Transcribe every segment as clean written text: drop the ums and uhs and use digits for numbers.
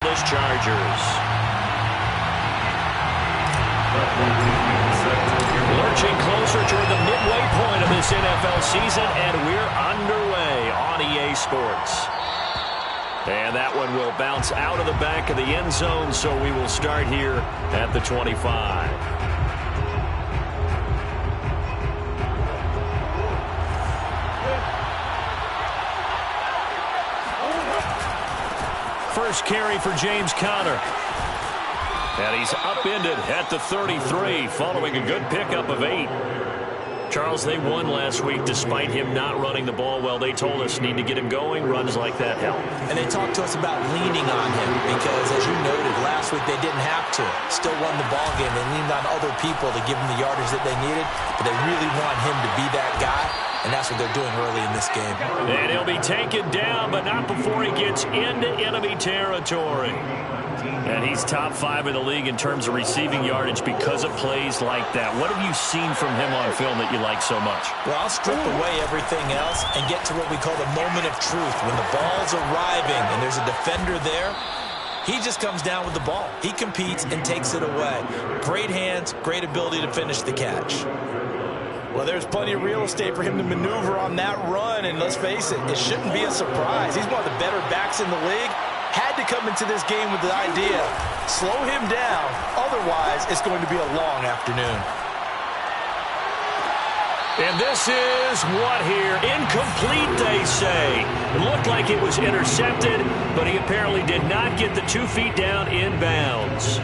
Angeles Chargers. Lurching closer toward the midway point of this NFL season, and we're underway on EA Sports. And that one will bounce out of the back of the end zone, so we will start here at the 25. First carry for James Conner. And he's upended at the 33 following a good pickup of 8. Charles, they won last week despite him not running the ball well. They told us need to get him going. Runs like that help. And they talked to us about leaning on him because, as you noted, last week they didn't have to. Still won the ball game. They leaned on other people to give them the yardage that they needed, but they really want him to be that guy, and that's what they're doing early in this game. And he'll be taken down, but not before he gets into enemy territory. And he's top 5 in the league in terms of receiving yardage because of plays like that. What have you seen from him on film that you like so much? Well, I'll strip away everything else and get to what we call the moment of truth. When the ball's arriving and there's a defender there, he just comes down with the ball. He competes and takes it away. Great hands, great ability to finish the catch. Well, there's plenty of real estate for him to maneuver on that run, and let's face it, it shouldn't be a surprise. He's one of the better backs in the league. Had to come into this game with the idea, slow him down, otherwise it's going to be a long afternoon. And this is what here? Incomplete, they say. It looked like it was intercepted, but he apparently did not get the 2 feet down inbounds.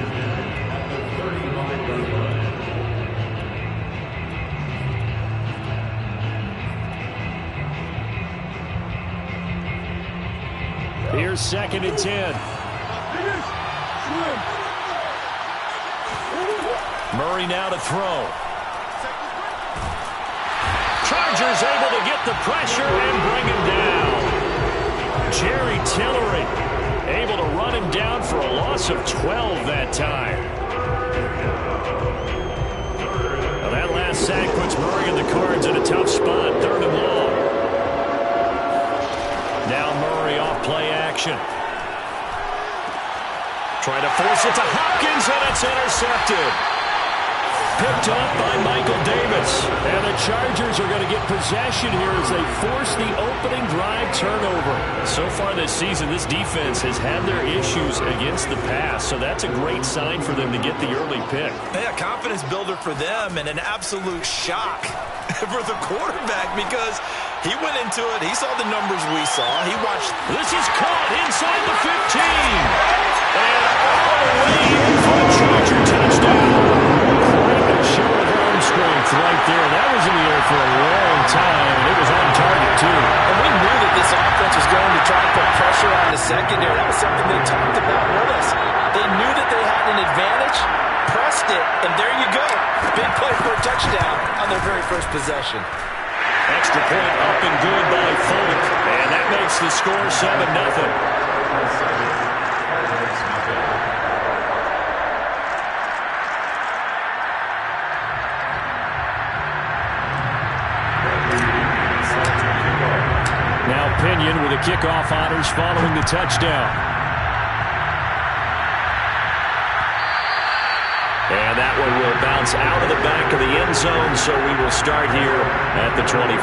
Here's 2nd and 10. Murray now to throw. Chargers able to get the pressure and bring him down. Jerry Tillery able to run him down for a loss of 12 that time. Well, that last sack puts Murray and the Cards in a tough spot. 3rd and long. Now Murray off play action. Trying to force it to Hopkins, and it's intercepted. Picked up by Michael Davis. And the Chargers are going to get possession here as they force the opening drive turnover. So far this season, this defense has had their issues against the pass, so that's a great sign for them to get the early pick. Yeah, confidence builder for them and an absolute shock for the quarterback because he went into it. He saw the numbers we saw. He watched. This is caught inside the 15. And all the way in for a Charger touchdown. Quite a show of arm strength right there. That was in the air for a long time, and it was on target, too. And we knew that this offense was going to try to put pressure on the secondary. That was something they talked about with us. They knew that they had an advantage, pressed it, and there you go. Big play for a touchdown on their very first possession. Extra point up and good by Folk. And that makes the score 7-0. Now Pinion with the kickoff honors following the touchdown. And that one will bounce out of the back of the end zone, so we will start here at the 25.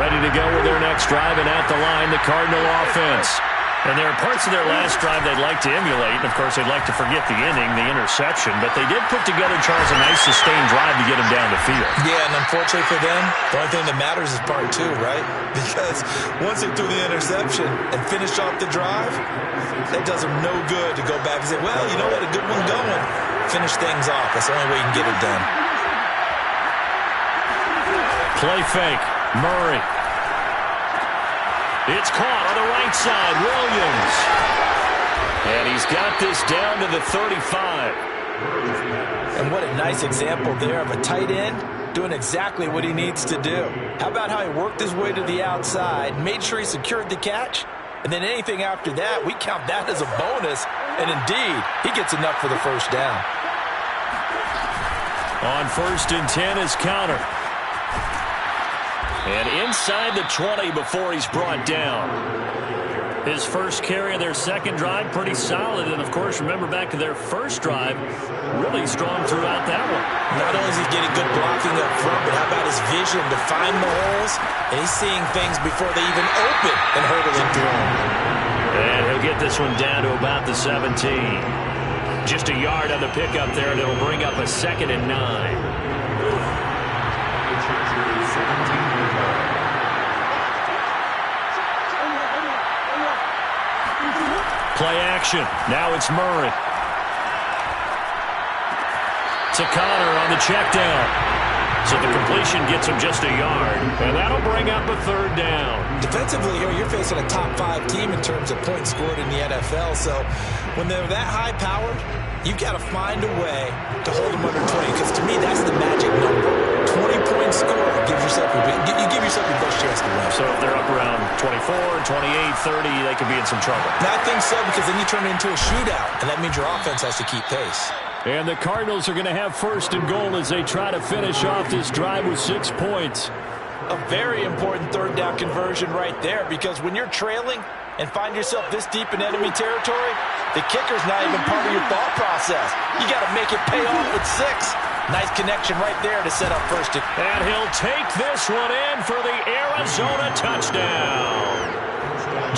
Ready to go with their next drive, and at the line, the Cardinal offense. And there are parts of their last drive they'd like to emulate. And, of course, they'd like to forget the inning, the interception. But they did put together, Charles, a nice sustained drive to get them down the field. Yeah, and unfortunately for them, the only thing that matters is part 2, right? Because once they threw the interception and finished off the drive, that does them no good to go back and say, well, you know what, a good one going. Finish things off. That's the only way you can get it done. Play fake. Murray. It's caught on the right side. Williams. And he's got this down to the 35. And what a nice example there of a tight end doing exactly what he needs to do. How about how he worked his way to the outside, made sure he secured the catch, and then anything after that, we count that as a bonus. And indeed, he gets enough for the first down. On 1st and 10 is Counter. And inside the 20 before he's brought down. His first carry of their second drive, pretty solid. And, of course, remember back to their first drive, really strong throughout that one. Not only is he getting good blocking up front, but how about his vision to find the holes? And he's seeing things before they even open and hurdling through them. And he'll get this one down to about the 17. Just a yard on the pickup there, and it'll bring up a 2nd and 9. Play action. Now it's Murray. To Connor on the check down. So the completion gets him just a yard. And that'll bring up a 3rd down. Defensively here, you're facing a top 5 team in terms of points scored in the NFL. So when they're that high powered, you've got to find a way to hold them under 20. Because to me, that's the magic number. 20-point score. You give yourself your best chance to win. So if they're up around 24, 28, 30, they could be in some trouble. I think so, because then you turn it into a shootout, and that means your offense has to keep pace. And the Cardinals are going to have 1st and goal as they try to finish off this drive with 6 points. A very important 3rd down conversion right there, because when you're trailing and find yourself this deep in enemy territory, the kicker's not even part of your thought process. You got to make it pay off with 6. Nice connection right there to set up 1st. And he'll take this one in for the Arizona touchdown.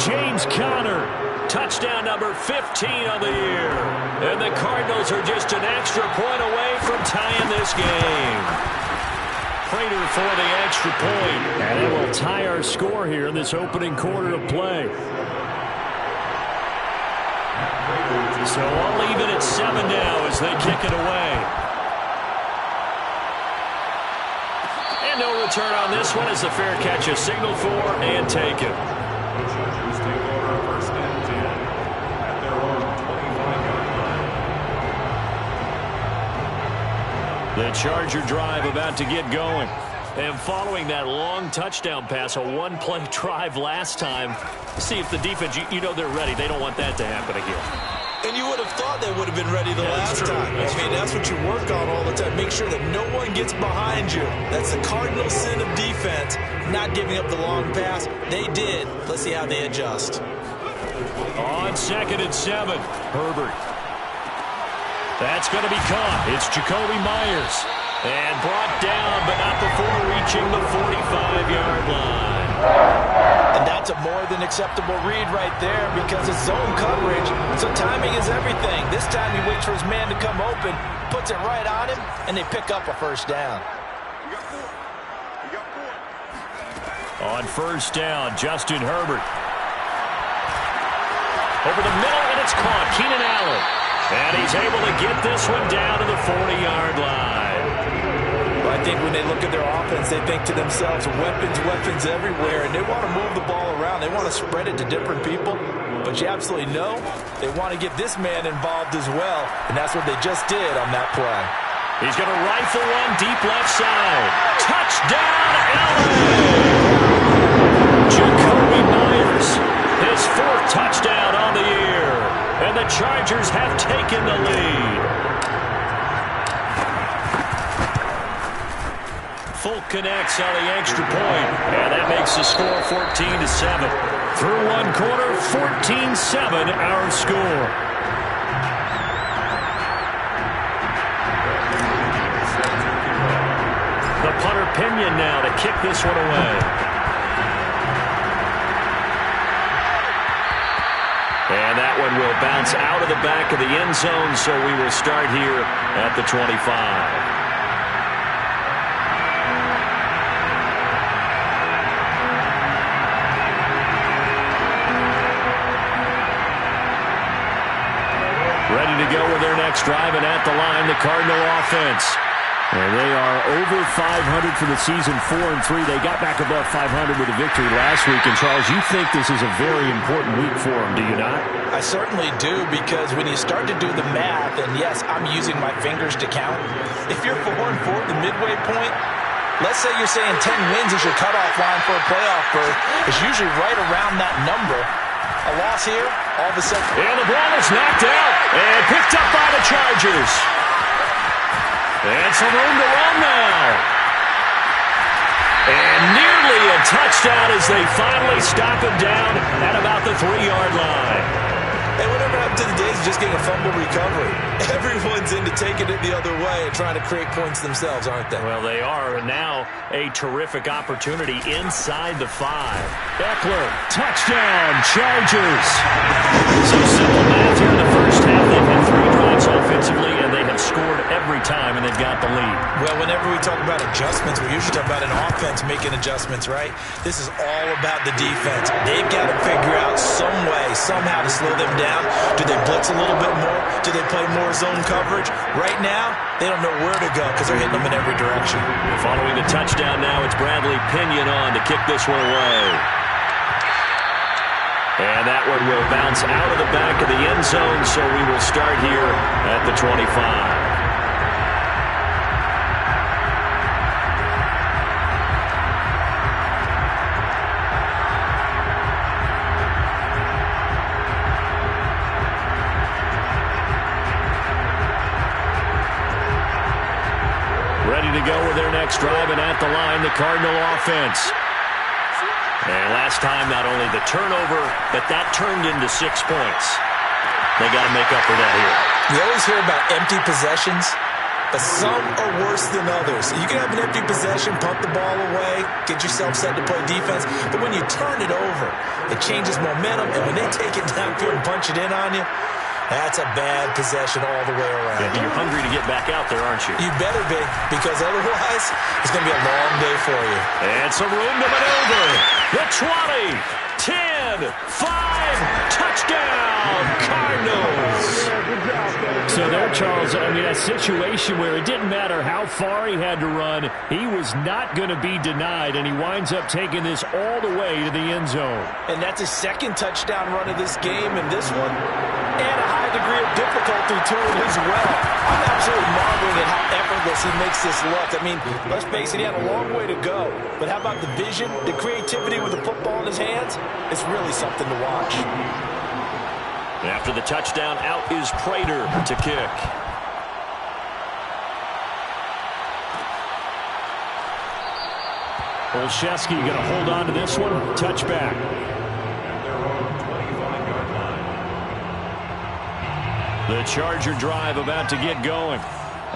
James Conner, touchdown number 15 on the year. And the Cardinals are just an extra point away from tying this game. Prater for the extra point. And it will tie our score here in this opening quarter of play. So I'll leave it at 7 now as they kick it away. And no return on this one as the fair catch is signaled for and taken. The Charger drive about to get going. And following that long touchdown pass, a one-play drive last time, see if the defense, you know they're ready. They don't want that to happen again. And you would have thought they would have been ready the last time. That's what you work on all the time. Make sure that no one gets behind you. That's the cardinal sin of defense, not giving up the long pass. They did. Let's see how they adjust. On 2nd and 7, Herbert. That's going to be caught. It's Jacoby Myers. And brought down, but not before reaching the 45-yard line. And that's a more than acceptable read right there because it's zone coverage, so timing is everything. This time he waits for his man to come open, puts it right on him, and they pick up a 1st down. On 1st down, Justin Herbert. Over the middle, and it's caught. Keenan Allen. And he's able to get this one down to the 40-yard line. Well, I think when they look at their offense, they think to themselves, weapons everywhere, and they want to move the ball around. They want to spread it to different people. But you absolutely know they want to get this man involved as well, and that's what they just did on that play. He's going to rifle one deep left side. Touchdown, LA! Jacoby Myers, his 4th touchdown on the year. And the Chargers have taken the lead. Folk connects on the extra point. And that makes the score 14-7. Through one quarter, 14-7 our score. The punter Pinion now to kick this one away. And that one will bounce out of the back of the end zone, so we will start here at the 25. Ready to go with their next drive, and at the line, the Cardinal offense. And they are over 500 for the season, 4-3. They got back above 500 with a victory last week. And, Charles, you think this is a very important week for them, do you not? I certainly do, because when you start to do the math, and yes, I'm using my fingers to count. If you're 4-4 at the midway point, let's say you're saying 10 wins is your cutoff line for a playoff berth. It's usually right around that number. A loss here, all of a sudden. And the ball is knocked out and picked up by the Chargers. And some room to run now. And nearly be a touchdown as they finally stop him down at about the 3-yard line. Hey, whatever happened to the days of just getting a fumble recovery? Everyone's into taking it the other way and trying to create points themselves, aren't they? Well, they are, and now a terrific opportunity inside the 5. Eckler, touchdown, Chargers. So simple math here in the first half. They've had 3 drives offensively, and they have scored every time, and they've got the lead. Well, whenever we talk about adjustments, we usually talk about an offense making adjustments, right? This is all about the defense. They've got to figure out some way, somehow to slow them down. Do they blitz a little bit more? Do they play more zone coverage? Right now, they don't know where to go because they're hitting them in every direction. Following the touchdown now, it's Bradley Pinion on to kick this one away. And that one will bounce out of the back of the end zone, so we will start here at the 25. Ready to go with their next drive, and at the line, the Cardinal offense. And last time, not only the turnover, but that turned into 6 points. They got to make up for that here. You always hear about empty possessions, but some are worse than others. You can have an empty possession, punt the ball away, get yourself set to play defense, but when you turn it over, it changes momentum, and when they take it downfield and punch it in on you, that's a bad possession all the way around. Yeah, you're hungry to get back out there, aren't you? You better be, because otherwise, it's going to be a long day for you. And some room to maneuver. The 20, 10, 5, touchdown, Cardinals. So there, Charles, I mean, a situation where it didn't matter how far he had to run, he was not going to be denied, and he winds up taking this all the way to the end zone. And that's his second touchdown run of this game, and this one, and a high degree of difficulty to it as well. I'm absolutely marveling at how effortless he makes this look. I mean, let's face it, he had a long way to go. But how about the vision, the creativity with the football in his hands? It's really something to watch. After the touchdown, out is Prater to kick. Olszewski going to hold on to this one. Touchback. The Charger drive about to get going.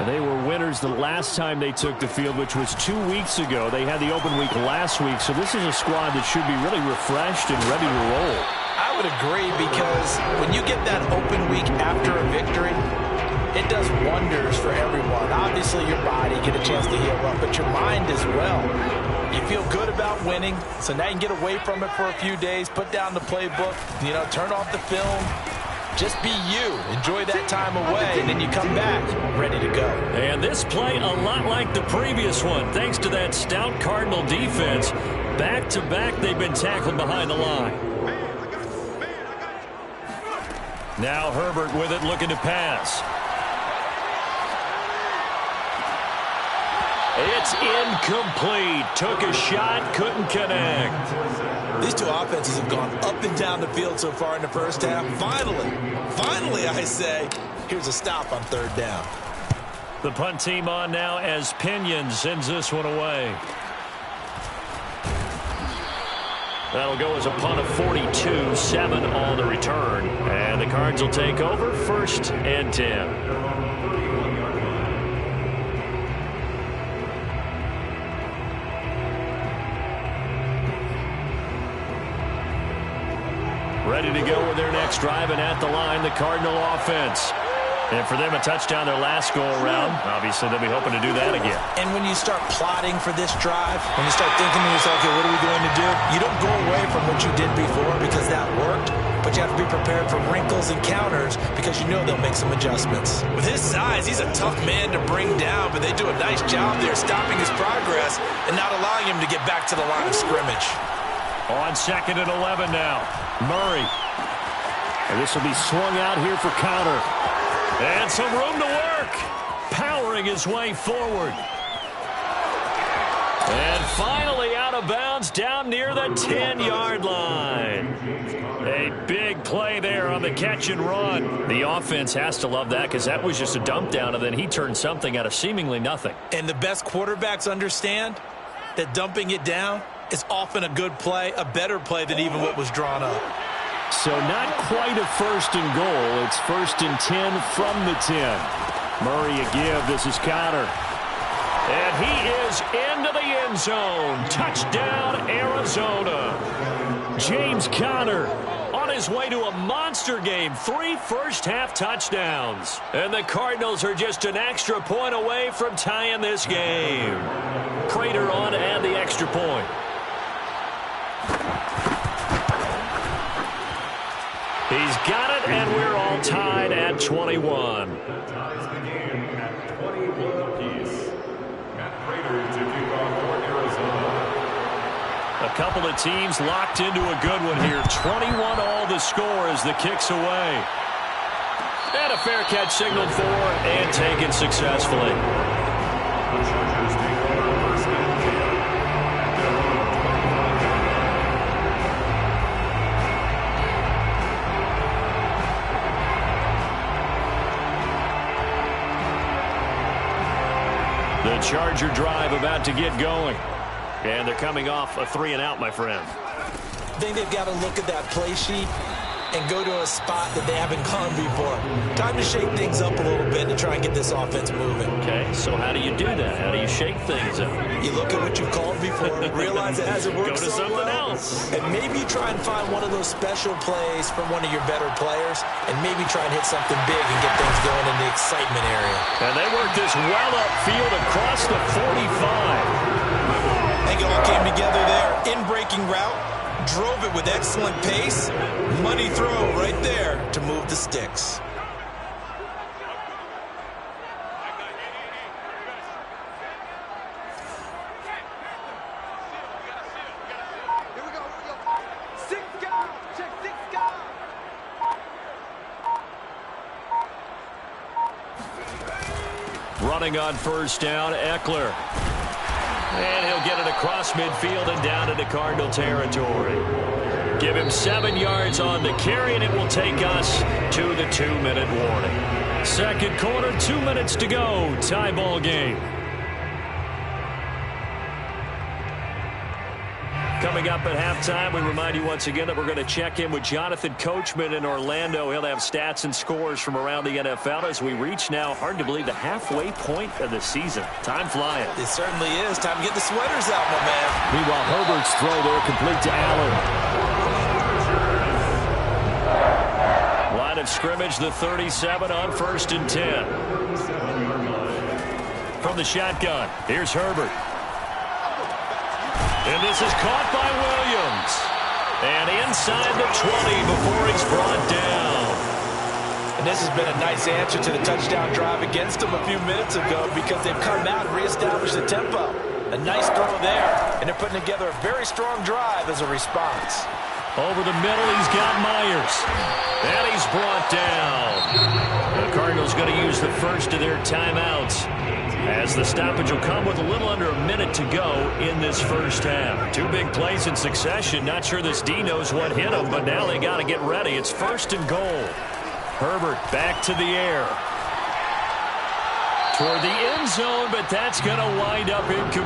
They were winners the last time they took the field, which was 2 weeks ago. They had the open week last week, so this is a squad that should be really refreshed and ready to roll. I would agree, because when you get that open week after a victory, it does wonders for everyone. Obviously, your body get a chance to heal up, but your mind as well. You feel good about winning, so now you can get away from it for a few days, put down the playbook, turn off the film. Just be you. Enjoy that time away, and then you come back ready to go. And this play a lot like the previous one. Thanks to that stout Cardinal defense, back-to-back they've been tackled behind the line. Now Herbert with it, looking to pass. It's incomplete. Took a shot, couldn't connect. These two offenses have gone up and down the field so far in the first half. Finally, I say, here's a stop on third down. The punt team on now as Pinion sends this one away. That'll go as a punt of 42, 7 on the return. And the Cards will take over, 1st and 10. Ready to go with their next drive, and at the line, the Cardinal offense. And for them, a touchdown their last go-around. Obviously, they'll be hoping to do that again. And when you start plotting for this drive, when you start thinking to yourself, okay, what are we going to do? You don't go away from what you did before because that worked, but you have to be prepared for wrinkles and counters because you know they'll make some adjustments. With his size, he's a tough man to bring down, but they do a nice job there stopping his progress and not allowing him to get back to the line of scrimmage. On 2nd and 11 now. Murray. And this will be swung out here for counter. And some room to work. Powering his way forward. And finally out of bounds down near the 10-yard line. A big play there on the catch and run. The offense has to love that because that was just a dump down, and then he turned something out of seemingly nothing. And the best quarterbacks understand that dumping it down is often a good play, a better play than even what was drawn up. So not quite a 1st and goal. It's 1st and 10 from the 10. Murray a give. This is Conner. And he is into the end zone. Touchdown, Arizona. James Conner on his way to a monster game. 3 first-half touchdowns. And the Cardinals are just an extra point away from tying this game. Prater on to add the extra point. He's got it, and we're all tied at 21. A couple of teams locked into a good one here. 21 all the score as the kick's away. And a fair catch signaled for and taken successfully. The Charger drive about to get going. And they're coming off a 3-and-out, my friend. I think they've got to look at that play sheet and go to a spot that they haven't gone before. Time to shake things up a little bit to try and get this offense moving. Okay, so how do you do that? How do you shake things up? You look at what you've called before, realize it hasn't worked Go to so something well, else. and maybe try and find one of those special plays from one of your better players, and maybe try and hit something big and get things going in the excitement area. And they work this well upfield across the 45. I think it all came together there. In-breaking route, drove it with excellent pace. Money throw right there to move the sticks. Here we go. 6 guys. Check 6 guys. Running on 1st down, Eckler. And he'll get it across midfield and down into Cardinal territory. Give him 7 yards on the carry, and it will take us to the 2-minute warning. 2nd quarter, 2 minutes to go. Tie ball game. Coming up at halftime, we remind you once again that we're going to check in with Jonathan Coachman in Orlando. He'll have stats and scores from around the NFL as we reach now, hard to believe, the halfway point of the season. Time flying. It certainly is. Time to get the sweaters out, my man. Meanwhile, Herbert's throw there complete to Allen. Line of scrimmage, the 37 on 1st and 10. From the shotgun, here's Herbert. And this is caught by Williams. And inside the 20 before he's brought down. And this has been a nice answer to the touchdown drive against them a few minutes ago because they've come out and reestablished the tempo. A nice throw there, and they're putting together a very strong drive as a response. Over the middle, he's got Myers. And he's brought down. The Cardinals going to use the first of their timeouts, as the stoppage will come with a little under a minute to go in this first half. 2 big plays in succession. Not sure this D knows what hit him, but now they got to get ready. It's 1st and goal. Herbert back to the air. Toward the end zone, but that's going to wind up incomplete.